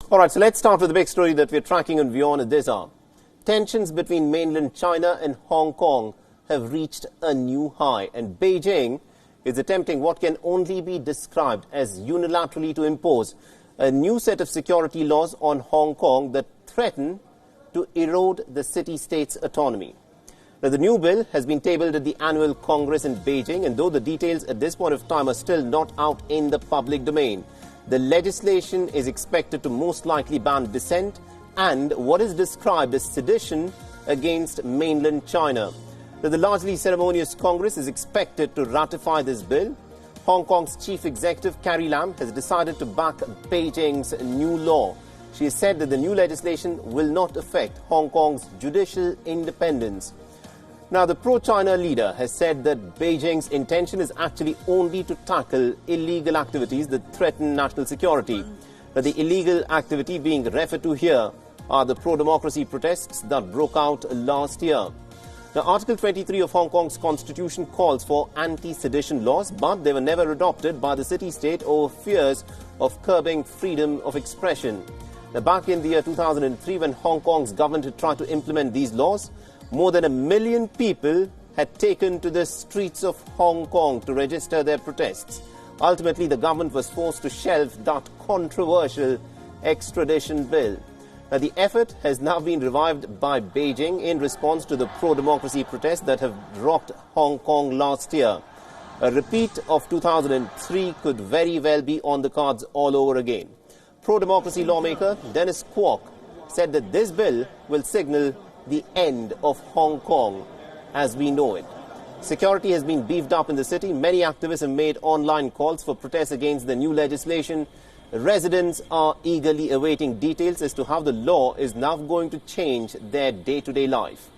All right, so let's start with the big story that we're tracking on WION at this hour. Tensions between mainland China and Hong Kong have reached a new high, and Beijing is attempting what can only be described as unilaterally to impose a new set of security laws on Hong Kong that threaten to erode the city-state's autonomy. Now, the new bill has been tabled at the annual Congress in Beijing, and though the details at this point of time are still not out in the public domain, the legislation is expected to most likely ban dissent and what is described as sedition against mainland China. Now, the largely ceremonious Congress is expected to ratify this bill. Hong Kong's chief executive, Carrie Lam, has decided to back Beijing's new law. She has said that the new legislation will not affect Hong Kong's judicial independence. Now, the pro-China leader has said that Beijing's intention is actually only to tackle illegal activities that threaten national security. Now, the illegal activity being referred to here are the pro-democracy protests that broke out last year. Now, Article 23 of Hong Kong's constitution calls for anti-sedition laws, but they were never adopted by the city-state over fears of curbing freedom of expression. Now, back in the year 2003, when Hong Kong's government had tried to implement these laws, more than 1 million people had taken to the streets of Hong Kong to register their protests. Ultimately, the government was forced to shelve that controversial extradition bill. Now, the effort has now been revived by Beijing in response to the pro-democracy protests that have rocked Hong Kong last year. A repeat of 2003 could very well be on the cards all over again. Pro-democracy lawmaker Dennis Kwok said that this bill will signal the end of Hong Kong as we know it. Security has been beefed up in the city. Many activists have made online calls for protests against the new legislation. Residents are eagerly awaiting details as to how the law is now going to change their day-to-day life.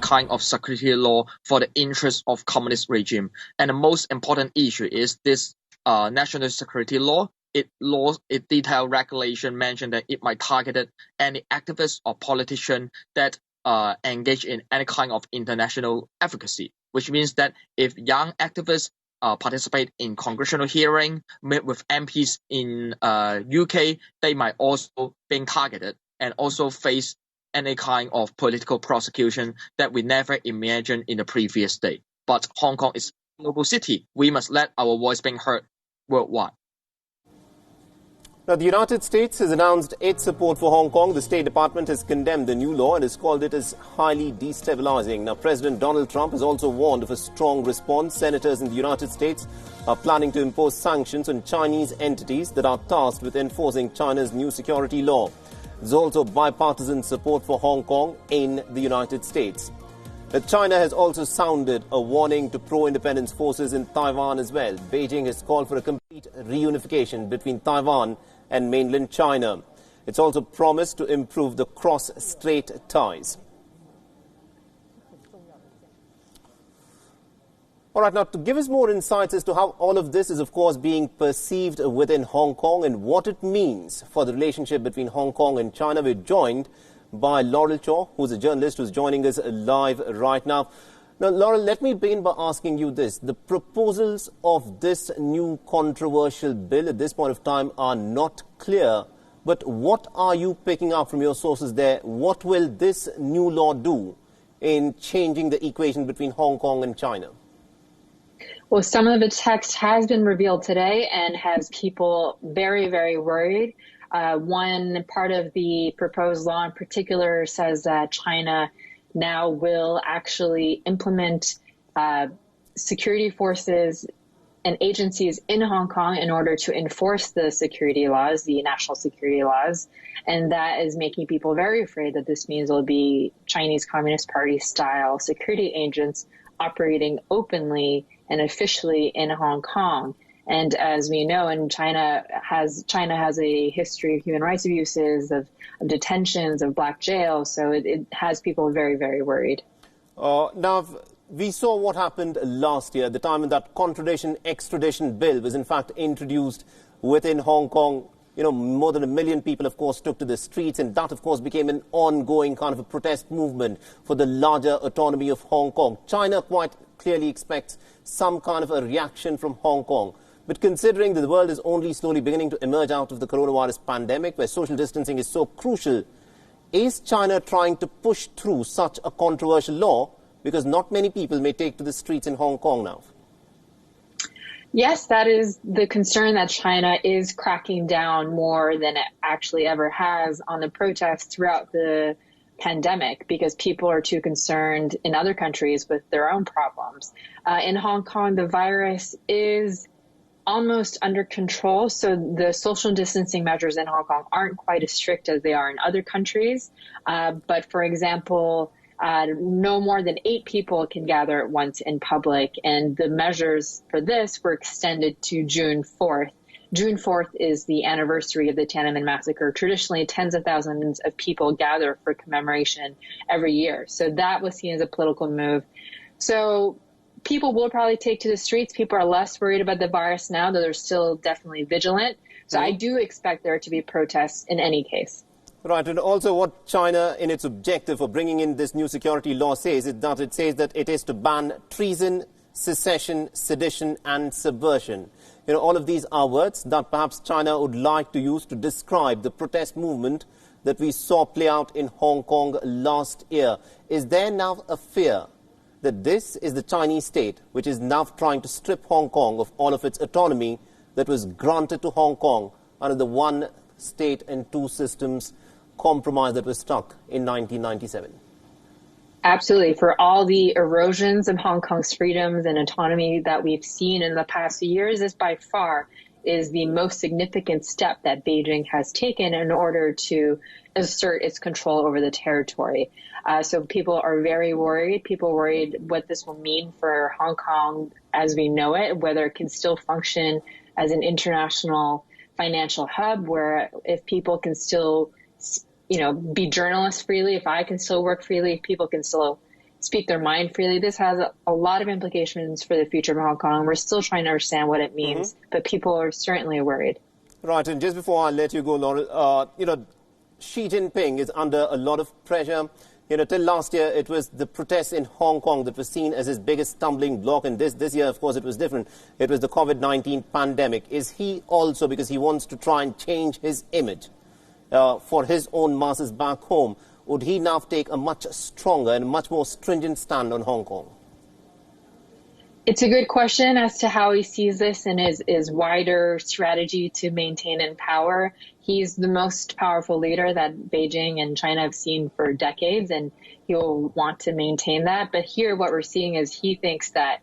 Kind of security law for the interest of communist regime. And the most important issue is this national security law. It detailed regulation mentioned that it might target any activist or politician that engage in any kind of international advocacy, which means that if young activists participate in congressional hearing, meet with MPs in UK, they might also be targeted and also face any kind of political prosecution that we never imagined in the previous day. But Hong Kong is a global city. We must let our voice be heard worldwide. Now, the United States has announced its support for Hong Kong. The State Department has condemned the new law and has called it as highly destabilizing. Now, President Donald Trump has also warned of a strong response. Senators in the United States are planning to impose sanctions on Chinese entities that are tasked with enforcing China's new security law. There's also bipartisan support for Hong Kong in the United States. China has also sounded a warning to pro-independence forces in Taiwan as well. Beijing has called for a complete reunification between Taiwan and mainland China. It's also promised to improve the cross-strait ties. All right, now to give us more insights as to how all of this is, of course, being perceived within Hong Kong and what it means for the relationship between Hong Kong and China, we're joined by Laurel Chaw, who's a journalist who's joining us live right now. Now, Laurel, let me begin by asking you this. The proposals of this new controversial bill at this point of time are not clear, but what are you picking up from your sources there? What will this new law do in changing the equation between Hong Kong and China? Well, some of the text has been revealed today and has people very, very worried. One part of the proposed law in particular says that China now will actually implement security forces and agencies in Hong Kong in order to enforce the security laws, the national security laws. And that is making people very afraid that this means there'll be Chinese Communist Party style security agents operating openly and officially in Hong Kong. And as we know, and China has a history of human rights abuses, of detentions, of black jails. So it has people very, very worried. Now, we saw what happened last year, the time when that extradition bill was in fact introduced within Hong Kong. more than 1 million people, of course, took to the streets, and that, of course, became an ongoing kind of a protest movement for the larger autonomy of Hong Kong. China quite clearly expects some kind of a reaction from Hong Kong. But considering that the world is only slowly beginning to emerge out of the coronavirus pandemic, where social distancing is so crucial, is China trying to push through such a controversial law? Because not many people may take to the streets in Hong Kong now. Yes, that is the concern, that China is cracking down more than it actually ever has on the protests throughout the pandemic, because people are too concerned in other countries with their own problems. In Hong Kong, the virus is almost under control, so the social distancing measures in Hong Kong aren't quite as strict as they are in other countries. But for example, no more than 8 people can gather at once in public, and the measures for this were extended to June 4th. June 4th is the anniversary of the Tiananmen massacre. Traditionally, tens of thousands of people gather for commemoration every year. So that was seen as a political move. So people will probably take to the streets. People are less worried about the virus now, though they're still definitely vigilant. So I do expect there to be protests in any case. Right, and also what China, in its objective for bringing in this new security law, says is that it is to ban treason, secession, sedition, and subversion. All of these are words that perhaps China would like to use to describe the protest movement that we saw play out in Hong Kong last year. Is there now a fear that this is the Chinese state which is now trying to strip Hong Kong of all of its autonomy that was granted to Hong Kong under the one state and two systems compromise that was struck in 1997? Absolutely. For all the erosions of Hong Kong's freedoms and autonomy that we've seen in the past few years, this by far is the most significant step that Beijing has taken in order to assert its control over the territory. So people are very worried. People are worried what this will mean for Hong Kong as we know it, whether it can still function as an international financial hub, where if people can still be journalists freely, if I can still work freely, if people can still speak their mind freely. This has a lot of implications for the future of Hong Kong. We're still trying to understand what it means, but people are certainly worried. Right, and just before I let you go, Laurel, Xi Jinping is under a lot of pressure. Till last year, it was the protests in Hong Kong that was seen as his biggest stumbling block. And this year, of course, it was different. It was the COVID-19 pandemic. Is he also, because he wants to try and change his image for his own masses back home, would he now take a much stronger and much more stringent stand on Hong Kong? It's a good question as to how he sees this and his wider strategy to maintain in power. He's the most powerful leader that Beijing and China have seen for decades, and he'll want to maintain that. But here what we're seeing is he thinks that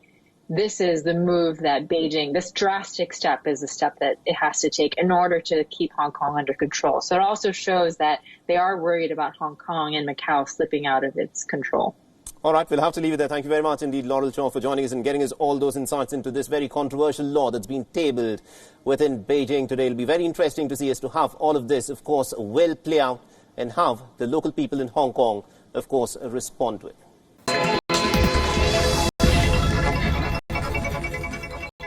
this is the move that Beijing, this drastic step is the step that it has to take in order to keep Hong Kong under control. So it also shows that they are worried about Hong Kong and Macau slipping out of its control. All right, we'll have to leave it there. Thank you very much indeed, Laurel Shaw, for joining us and getting us all those insights into this very controversial law that's been tabled within Beijing today. It'll be very interesting to see as to how all of this, of course, will play out and how the local people in Hong Kong, of course, respond to it.